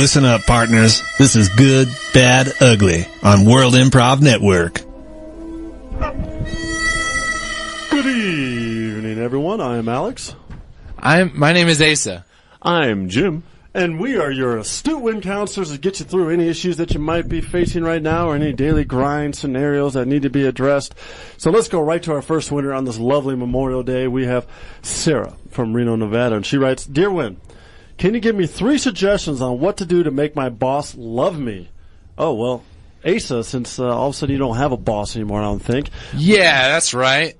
Listen up, partners. This is Good, Bad, Ugly on World Improv Network. Good evening, everyone. I am Alex. My name is Asa. I'm Jim. And we are your astute wind counselors to get you through any issues that you might be facing right now or any daily grind scenarios that need to be addressed. So let's go right to our first winner on this lovely Memorial Day. We have Sarah from Reno, Nevada, and she writes, Dear Win, can you give me 3 suggestions on what to do to make my boss love me? Oh, well, Asa, since all of a sudden you don't have a boss anymore, I don't think. Yeah, that's right.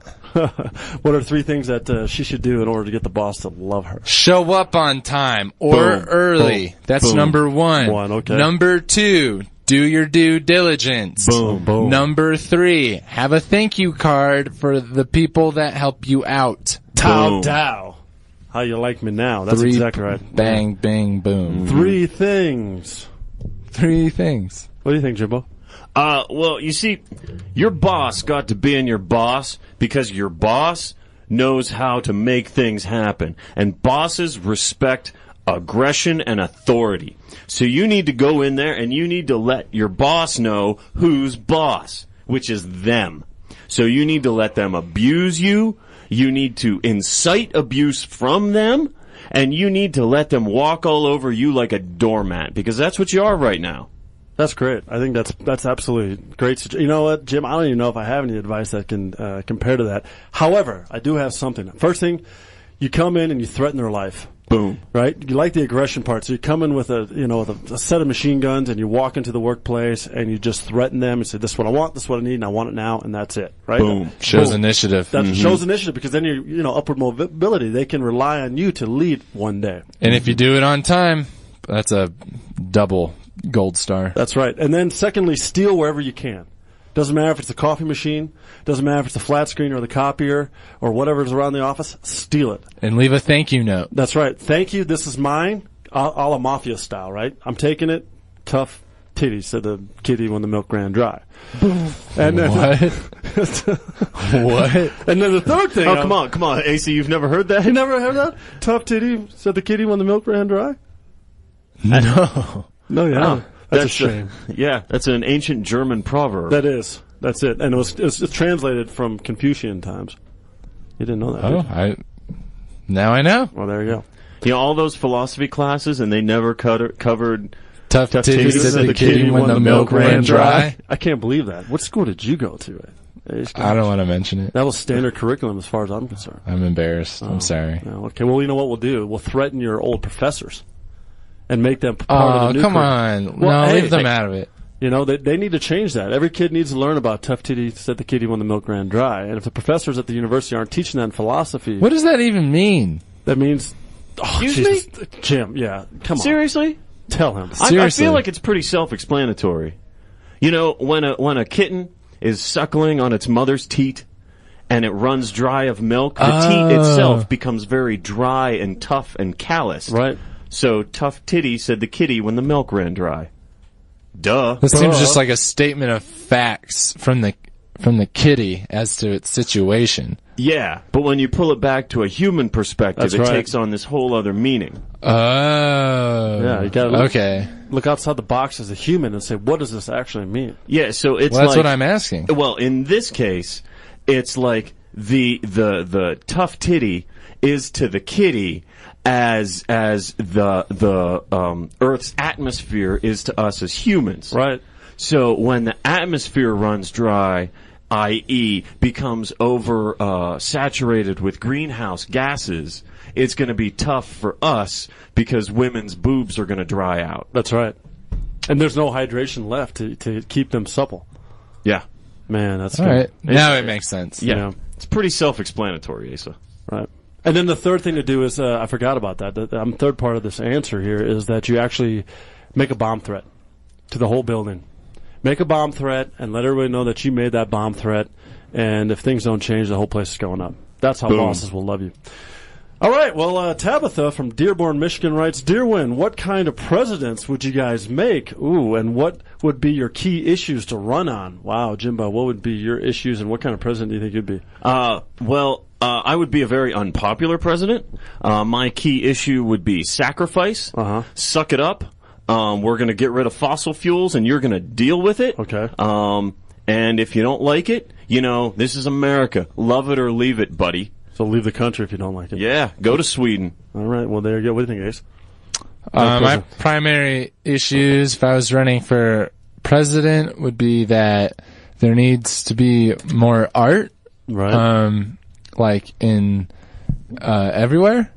What are 3 things that she should do in order to get the boss to love her? Show up on time or Boom, early. boom, That's boom. number 1. Okay. Number 2, do your due diligence. Boom, boom. Number 3, have a thank you card for the people that help you out. Tow dow. How you like me now? That's 3, exactly right. Bang, bang, boom. 3 things. 3 things. What do you think, Jimbo? Well, you see, your boss got to being your boss because your boss knows how to make things happen. And bosses respect aggression and authority. So you need to go in there and you need to let your boss know who's boss, which is them. So you need to let them abuse you. You need to incite abuse from them. And you need to let them walk all over you like a doormat, because that's what you are right now. That's great. I think that's absolutely great. You know what, Jim? I don't even know if I have any advice that can compare to that. However, I do have something. First thing, you come in and you threaten their life. Boom. Right? You like the aggression part. So you come in with a set of machine guns and you walk into the workplace and you just threaten them and say, this is what I want, this is what I need, and I want it now, and that's it. Right? Boom. Shows initiative. That shows initiative, because then upward mobility. They can rely on you to lead one day. And if you do it on time, that's a double gold star. That's right. And then secondly, steal wherever you can. Doesn't matter if it's the coffee machine, doesn't matter if it's the flat screen or the copier or whatever's around the office, steal it. And leave a thank you note. That's right. Thank you, this is mine, a la mafia style, right? I'm taking it. Tough titty, said the kitty when the milk ran dry. And then, What? What? And then the third thing. Oh, come on, AC, you've never heard that? You never heard that? Tough titty, said the kitty when the milk ran dry? No. No, yeah. Oh, that's a shame. Yeah, that's an ancient German proverb. That is. That's it. And it's translated from Confucian times. You didn't know that, did you? Now I know. Well, there you go. You know, all those philosophy classes, and they never covered Tough titties said the kitty when the milk ran dry. I can't believe that. What school did you go to? I don't want to mention it. That was standard curriculum as far as I'm concerned. I'm embarrassed. I'm sorry. No, okay, well, you know what we'll do? We'll threaten your old professors and make them part of the new come curriculum. on. Well, No, hey, leave them out of it. You know, they need to change that. Every kid needs to learn about tough titty said the kitty when the milk ran dry. And if the professors at the university aren't teaching that in philosophy, What does that even mean? that means... Oh, Excuse Jesus. Jim, yeah, come on. Seriously? Tell him. I Seriously. feel like it's pretty self-explanatory. You know, when a kitten is suckling on its mother's teat and it runs dry of milk, the teat itself becomes very dry and tough and calloused. Right. So tough titty said the kitty when the milk ran dry. Duh. That seems just like a statement of facts from the kitty as to its situation. Yeah, but when you pull it back to a human perspective, That's it right. takes on this whole other meaning. Oh. Yeah, you gotta Okay. look outside the box as a human and say, what does this actually mean? Yeah, so it's Well, that's like, what I'm asking. Well, in this case, it's like the tough titty is to the kitty as the Earth's atmosphere is to us as humans. Right. So when the atmosphere runs dry, i.e. becomes saturated with greenhouse gases, it's going to be tough for us because women's boobs are going to dry out. That's right. And there's no hydration left to keep them supple. Yeah. Man, that's All good. right. Now it makes sense. Yeah. Yeah. It's pretty self-explanatory, Asa. Right. And then the third thing to do is, I forgot about that. The third part of this answer here is that you actually make a bomb threat to the whole building. Make a bomb threat and let everybody know that you made that bomb threat. And if things don't change, the whole place is going up. That's how bosses will love you. All right. Well, Tabitha from Dearborn, Michigan writes, Dear Win, what kind of presidents would you guys make? Ooh, and what would be your key issues to run on? Wow, Jimbo, what would be your issues and what kind of president do you think you'd be? I would be a very unpopular president. My key issue would be sacrifice, suck it up, We're going to get rid of fossil fuels, and you're going to deal with it. Okay. And if you don't like it, this is America. Love it or leave it, buddy. So leave the country if you don't like it. Yeah, go to Sweden. All right. Well, there you go. What do you think, Ace? My primary issues, if I was running for president, would be that there needs to be more art, Right. like in everywhere.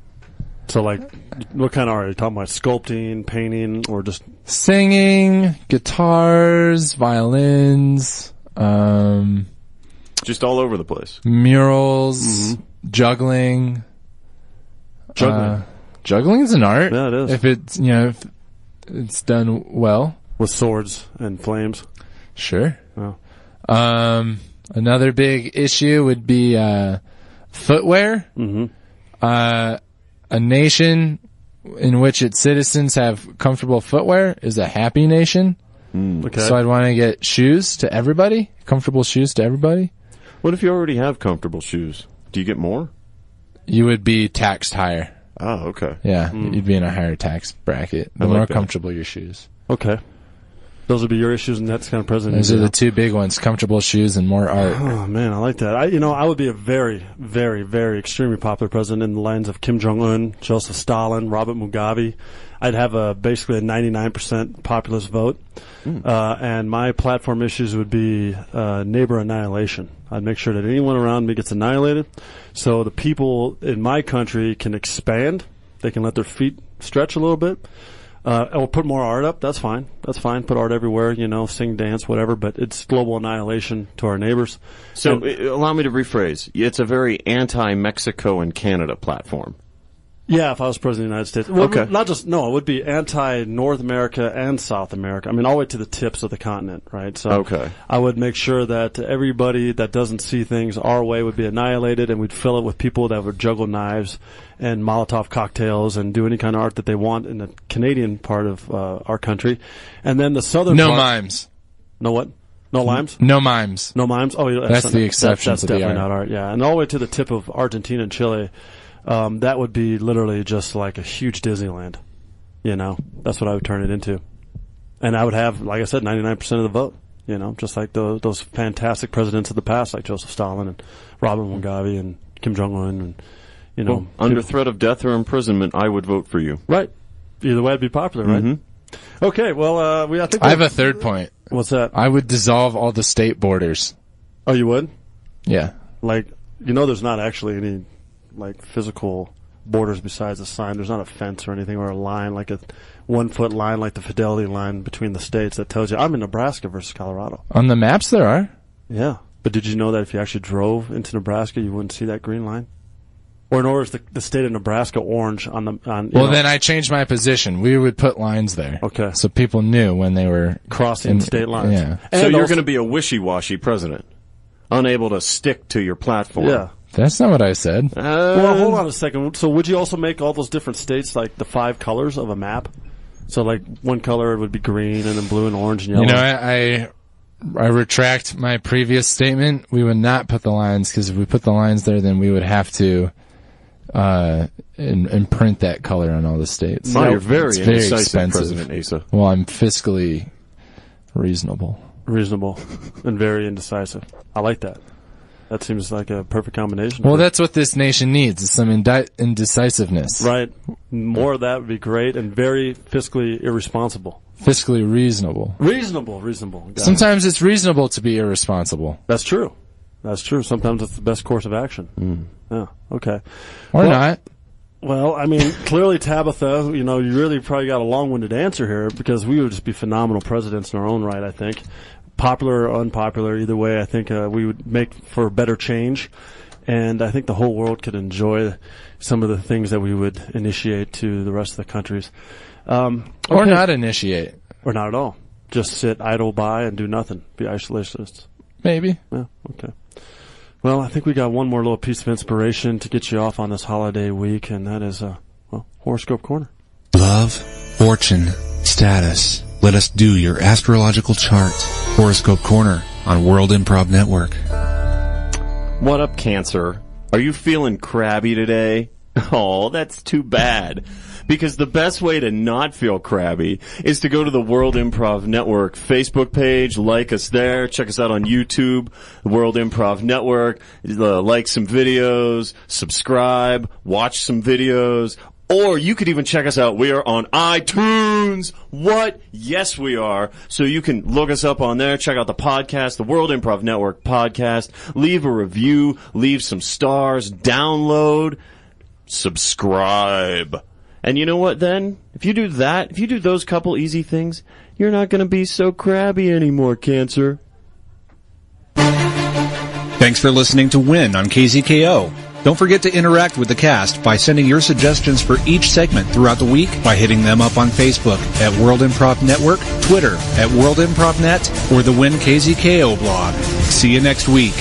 So, like, what kind of art? Are you talking about sculpting, painting, or just... Singing, guitars, violins, Just all over the place. murals, juggling. Juggling is an art. Yeah, it is. If it's, if it's done well. With swords and flames. Sure. Oh. Another big issue would be footwear. Mm-hmm. A nation in which its citizens have comfortable footwear is a happy nation. Okay. So I'd want to get shoes to everybody, comfortable shoes to everybody. What if you already have comfortable shoes? Do you get more? You would be taxed higher. Oh, okay. Yeah, you'd be in a higher tax bracket. The I like more that. comfortable your shoes. Okay. Those would be your issues, and that's kind of president. Those are the two big ones, comfortable shoes and more art. Oh, man, I like that. I would be a very, very, very extremely popular president in the lines of Kim Jong-un, Joseph Stalin, Robert Mugabe. I'd have basically a 99% populist vote. And my platform issues would be neighbor annihilation. I'd make sure that anyone around me gets annihilated so the people in my country can expand. They can let their feet stretch a little bit. Or put more art up. That's fine. That's fine. Put art everywhere, sing, dance, whatever. But it's global annihilation to our neighbors. So allow me to rephrase. It's a very anti-Mexico and Canada platform. Yeah, if I was president of the United States. Well, Okay. it would be anti-North America and South America. I mean, all the way to the tips of the continent, right? So Okay. I would make sure that everybody that doesn't see things our way would be annihilated, and we'd fill it with people that would juggle knives and Molotov cocktails and do any kind of art that they want in the Canadian part of our country. And then the southern No part... mimes. No what? No limes? No mimes. No mimes? Oh, yeah, That's the exception That's to the definitely art. not art, yeah. And all the way to the tip of Argentina and Chile, that would be literally just like a huge Disneyland. That's what I would turn it into. And I would have, like I said, 99% of the vote. Just like those fantastic presidents of the past, like Joseph Stalin and Robert Mugabe and Kim Jong-un and, Well, under threat of death or imprisonment, I would vote for you. Right. Either way, it'd be popular, right? Mm-hmm. Okay, well, I think I have a third point. What's that? I would dissolve all the state borders. Oh, you would? Yeah. Like, there's not actually any, physical borders besides a sign. There's not a fence or anything or a line, like a 1 foot line, like the Fidelity line between the states that tells you, I'm in Nebraska versus Colorado. On the maps there are. Yeah. But did you know that if you actually drove into Nebraska, you wouldn't see that green line? Or nor is the state of Nebraska orange on the... Then I changed my position. We would put lines there. Okay. So people knew when they were... crossing state lines. Yeah. So And you're also- going to be a wishy-washy president, unable to stick to your platform. Yeah. That's not what I said. Well, hold on a second. So would you also make all those different states like the 5 colors of a map? So like one color would be green and then blue and orange and yellow. I retract my previous statement. We would not put the lines because if we put the lines there, then we would have to imprint that color on all the states. Wow, you're very It's indecisive, expensive. President Asa. Well, I'm fiscally reasonable. Reasonable and very indecisive. I like that. That seems like a perfect combination. Well, that's what this nation needs, is some indecisiveness. right. More of that would be great and very fiscally irresponsible. Fiscally reasonable. Reasonable. Got it. Sometimes it's reasonable to be irresponsible. That's true. Sometimes it's the best course of action. Yeah. Okay. Or Well- not. Well, I mean, clearly, Tabitha, you really probably got a long-winded answer here because we would just be phenomenal presidents in our own right, I think. Popular or unpopular, either way, I think we would make for better change. And I think the whole world could enjoy some of the things that we would initiate to the rest of the countries. Or Okay. not initiate. Or not at all. Just sit idle by and do nothing. Be isolationists. Maybe. Yeah, okay. Well, I think we got one more little piece of inspiration to get you off on this holiday week, and that is, Horoscope Corner. Love, fortune, status. Let us do your astrological chart. Horoscope Corner on World Improv Network. What up, Cancer? Are you feeling crabby today? Oh, that's too bad. because the best way to not feel crabby is to go to the World Improv Network Facebook page, like us there, check us out on YouTube, World Improv Network, like some videos, subscribe, watch some videos, or you could even check us out. We are on iTunes. What? Yes, we are. So you can look us up on there, check out the podcast, the World Improv Network podcast, leave a review, leave some stars, download, subscribe. And you know what then? If you do that, if you do those couple easy things, you're not going to be so crabby anymore, Cancer. Thanks for listening to Win on KZKO. Don't forget to interact with the cast by sending your suggestions for each segment throughout the week by hitting them up on Facebook at World Improv Network, Twitter at World Improv Net, or the Win KZKO blog. See you next week.